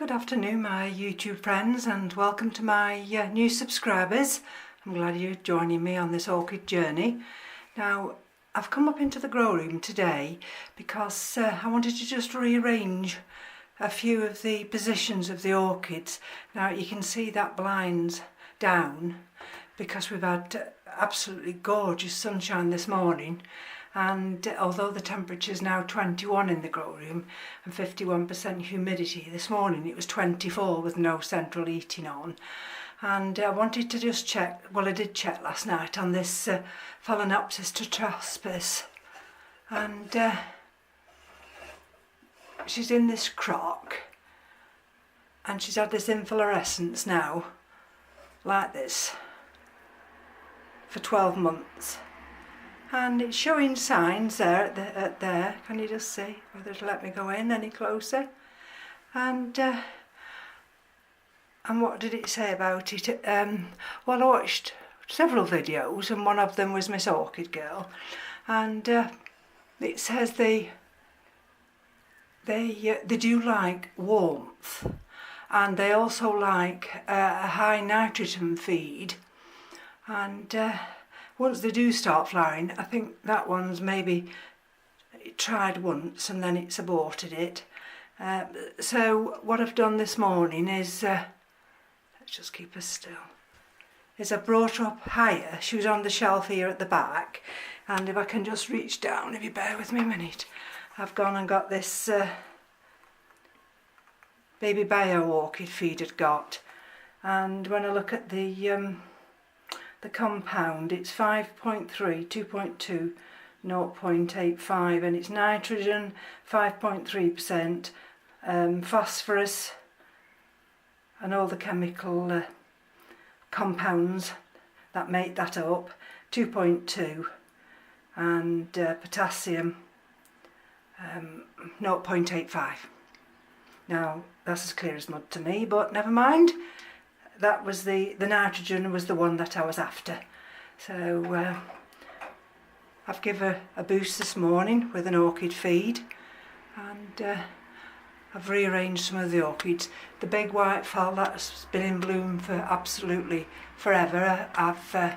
Good afternoon my YouTube friends, and welcome to my new subscribers. I'm glad you're joining me on this orchid journey. Now I've come up into the grow room today because I wanted to just rearrange a few of the positions of the orchids. Now you can see that blind's down because we've had absolutely gorgeous sunshine this morning, and although the temperature is now 21 in the grow room and 51% humidity, this morning it was 24 with no central heating on. And I wanted to just check, well I did check last night on this Phalaenopsis tetraspis, and she's in this crock and she's had this inflorescence now like this for 12 months. And it's showing signs there at there. Can you just see whether it'll let me go in any closer? And what did it say about it? Well, I watched several videos, and one of them was Miss Orchid Girl, and it says they do like warmth, and they also like a high nitrogen feed, and once they do start flowering, I think that one's maybe tried once and then it's aborted it. So what I've done this morning is, let's just keep her still, is I brought her up higher. She was on the shelf here at the back, and if I can just reach down, if you bear with me a minute, I've gone and got this baby bio orchid feed I'd got, and when I look at the compound, it's 5.3, 2.2, 0.85, and it's nitrogen 5.3%, phosphorus and all the chemical compounds that make that up 2.2, and potassium 0.85. Now that's as clear as mud to me, but never mind. That was the nitrogen was the one that I was after. So I've given her a boost this morning with an orchid feed, and I've rearranged some of the orchids. The big white fall that's been in bloom for absolutely forever, I've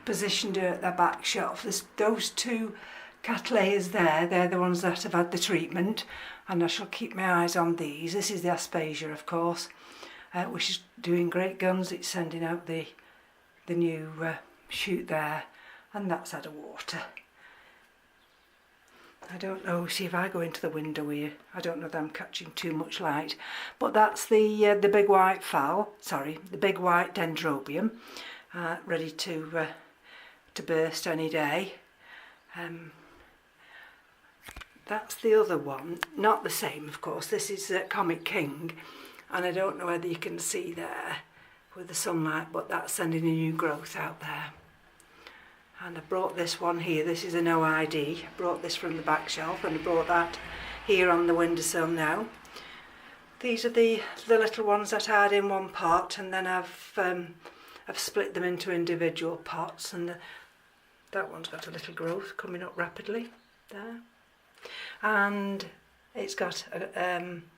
positioned her at the back shelf. Those two cattleyas there, they're the ones that have had the treatment, and I shall keep my eyes on these. This is the Aspasia, of course, which is doing great guns. It's sending out the new shoot there, and that's had a water. I don't know, see if I go into the window here, I don't know that I'm catching too much light, but that's the big white the big white dendrobium, ready to burst any day. That's the other one, not the same of course. This is Comic King, and I don't know whether you can see there with the sunlight, but that's sending a new growth out there. And I brought this one here, this is an OID. I brought this from the back shelf, and I brought that here on the windowsill now. These are the little ones that I had in one pot, and then I've split them into individual pots, and that one's got a little growth coming up rapidly there. And it's got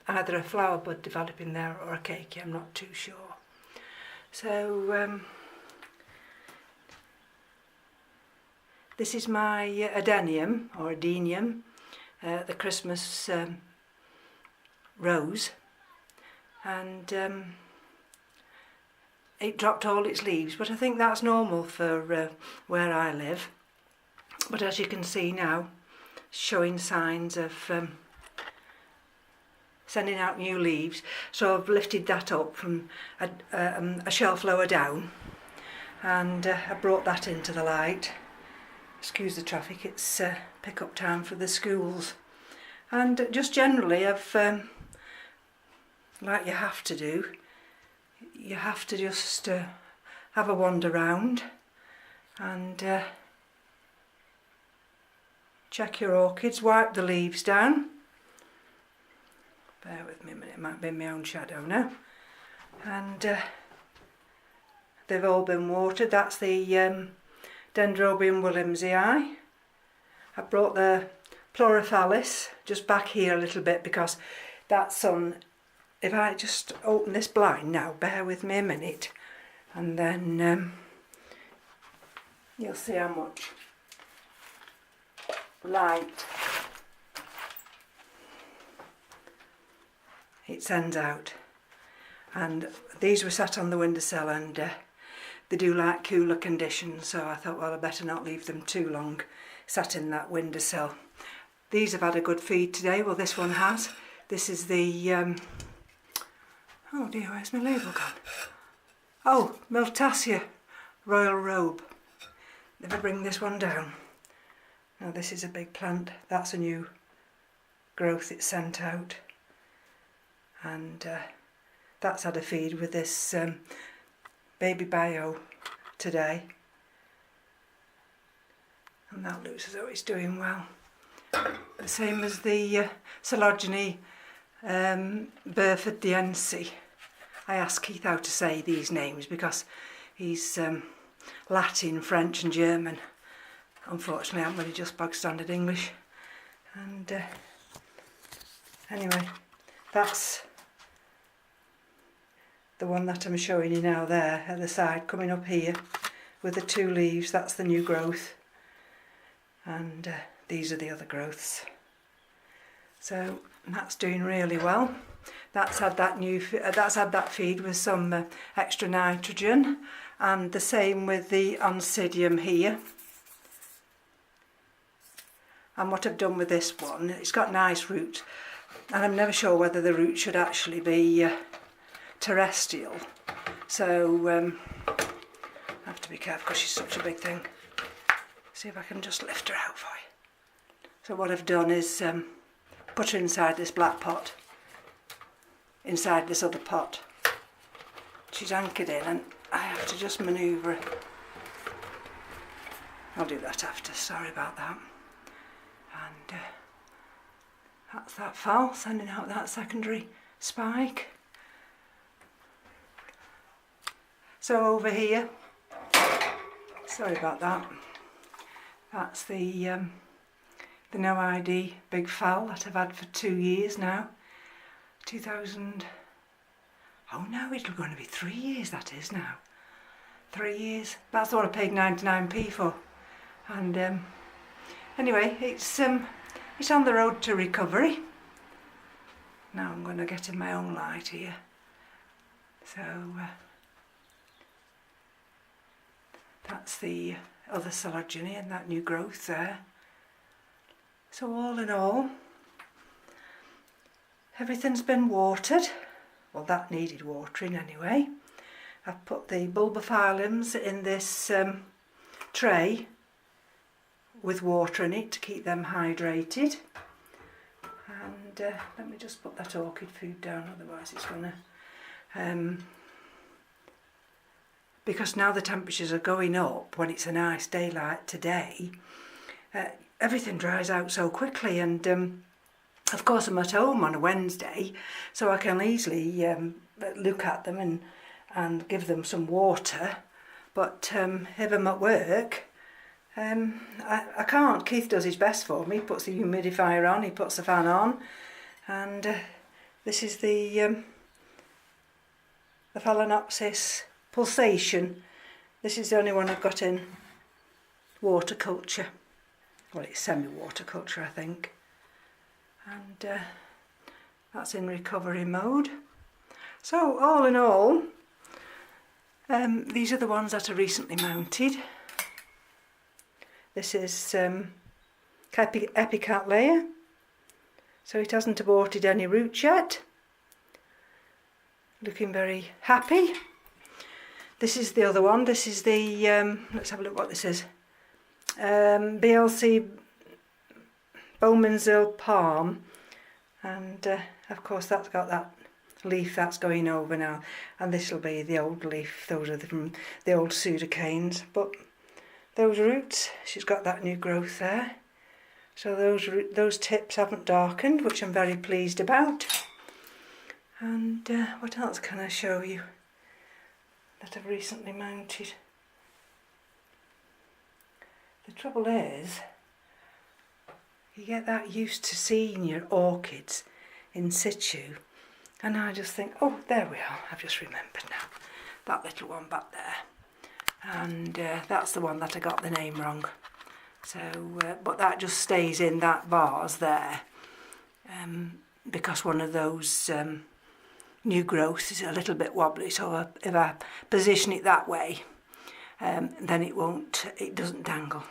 either a flower bud developing there or a cakey, I'm not too sure. So this is my adenium or adenium, the Christmas rose, and it dropped all its leaves, but I think that's normal for where I live. But as you can see now, showing signs of sending out new leaves, so I've lifted that up from a shelf lower down, and I brought that into the light. Excuse the traffic, it's pick-up time for the schools. And just generally I've, like you have to do, you have to just have a wander round and check your orchids, wipe the leaves down. Bear with me a minute, it might be my own shadow now. And they've all been watered. That's the Dendrobium williamsii. I brought the Chlorophyllus just back here a little bit because that sun if I just open this blind now, bear with me a minute, and then you'll see how much light it sends out. And these were sat on the windowsill, and they do like cooler conditions, so I thought, well, I better not leave them too long sat in that windowsill. These have had a good feed today. Well, this one has. This is the oh dear, where's my label gone? Oh, Miltassia Royal Robe. If I bring this one down. Now this is a big plant. That's a new growth it's sent out. And that's had a feed with this baby bio today. And that looks as though it's doing well. The same as the Coleogene Burford Diensi. I asked Keith how to say these names because he's Latin, French and German. Unfortunately, I'm really just bog standard English. And anyway, that's the one that I'm showing you now there at the side, coming up here with the 2 leaves. That's the new growth. And these are the other growths. So that's doing really well. That's had that feed with some extra nitrogen, and the same with the Oncidium here. And what I've done with this one, it's got nice roots, and I'm never sure whether the root should actually be terrestrial. So I have to be careful because she's such a big thing. See if I can just lift her out for you. So what I've done is put her inside this black pot, inside this other pot. She's anchored in, and I have to just manoeuvre her. I'll do that after, sorry about that. And that's that fowl sending out that secondary spike. So over here, sorry about that, that's the No ID big fowl that I've had for 2 years now. 2000, oh no, it's going to be 3 years that is now. 3 years, that's the one I paid 99p for. And anyway, it's on the road to recovery. Now I'm going to get in my own light here. So that's the other Coleogene and that new growth there. So all in all, everything's been watered. Well, that needed watering anyway. I've put the bulbophyllums in this tray with water in it to keep them hydrated. And let me just put that orchid food down, otherwise it's going to... because now the temperatures are going up, when it's a nice day like today, everything dries out so quickly. And of course I'm at home on a Wednesday, so I can easily look at them and give them some water. But if I'm at work, I can't. Keith does his best for me. He puts the humidifier on, he puts the fan on, and this is the Phalaenopsis Pulsation. This is the only one I've got in waterculture. Well, it's semi-waterculture, I think. And that's in recovery mode. So all in all, these are the ones that are recently mounted. This is Epicattleya, so it hasn't aborted any roots yet. Looking very happy. This is the other one. This is the, let's have a look what this is. BLC Bowmanville Palm, and of course that's got that leaf that's going over now, and this will be the old leaf. Those are from the old pseudocanes, but those roots, she's got that new growth there. So those tips haven't darkened, which I'm very pleased about. And what else can I show you that I've recently mounted? The trouble is, you get that used to seeing your orchids in situ, And I just think, oh, there we are, I've just remembered now. That little one back there. And that's the one that I got the name wrong. So, but that just stays in that vase there. Because one of those new growths is a little bit wobbly, so if I position it that way, then it doesn't dangle.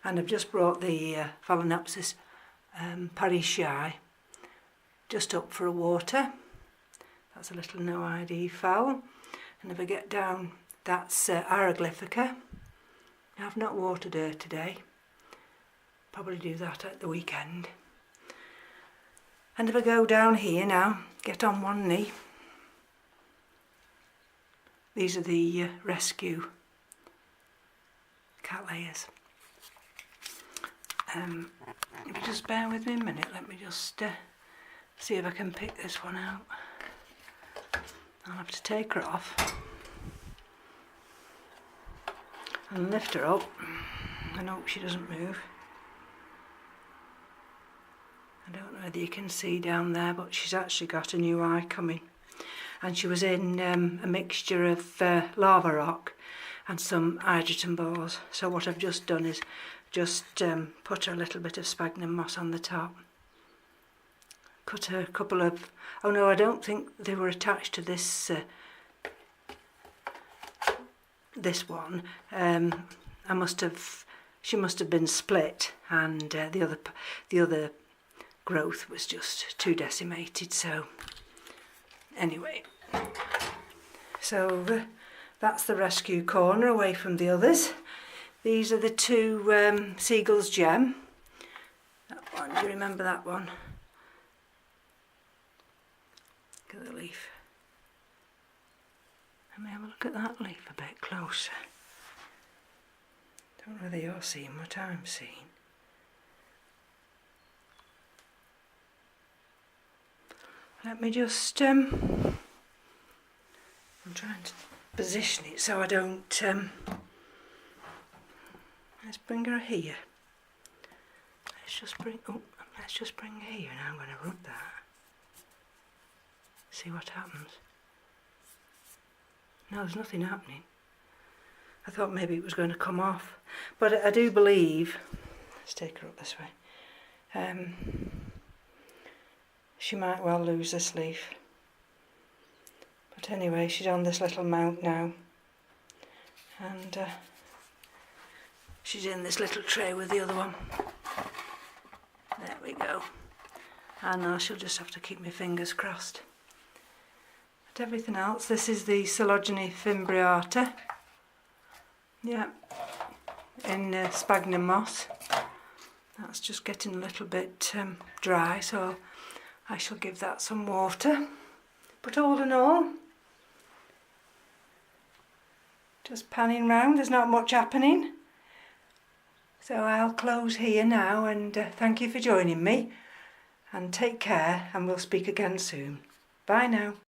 And I've just brought the Phalaenopsis Parisiae just up for a water. That's a little no ID fowl. And if I get down, that's Hieroglyphica. I've not watered her today. Probably do that at the weekend. And if I go down here now, get on one knee. These are the rescue cattleyas. If you just bear with me a minute, let me just see if I can pick this one out. I'll have to take her off and lift her up and hope she doesn't move. I don't know whether you can see down there, but she's actually got a new eye coming. And she was in a mixture of lava rock and some hydrogen balls. So what I've just done is just put her a little bit of sphagnum moss on the top. Cut her a couple of, oh no, I don't think they were attached to this this one. She must have been split, and the other growth was just too decimated. So anyway, so that's the rescue corner away from the others. These are the two Seagull's Gem. That one, do you remember that one? Look at the leaf. Let me have a look at that leaf a bit closer. Don't know whether you're seeing what I'm seeing. Let me just, I'm trying to position it so I don't, let's bring her here. Let's just bring her here, and I'm going to rub that. See what happens. No, there's nothing happening. I thought maybe it was going to come off, but I do believe, let's take her up this way, she might well lose this leaf. But anyway, she's on this little mount now, and she's in this little tray with the other one. There we go. And I shall just have to keep my fingers crossed. But everything else, this is the Coelogene fimbriata. Yeah, in sphagnum moss. That's just getting a little bit dry, so I shall give that some water. But all in all, just panning round, there's not much happening. So I'll close here now, and thank you for joining me, and take care, and we'll speak again soon. Bye now.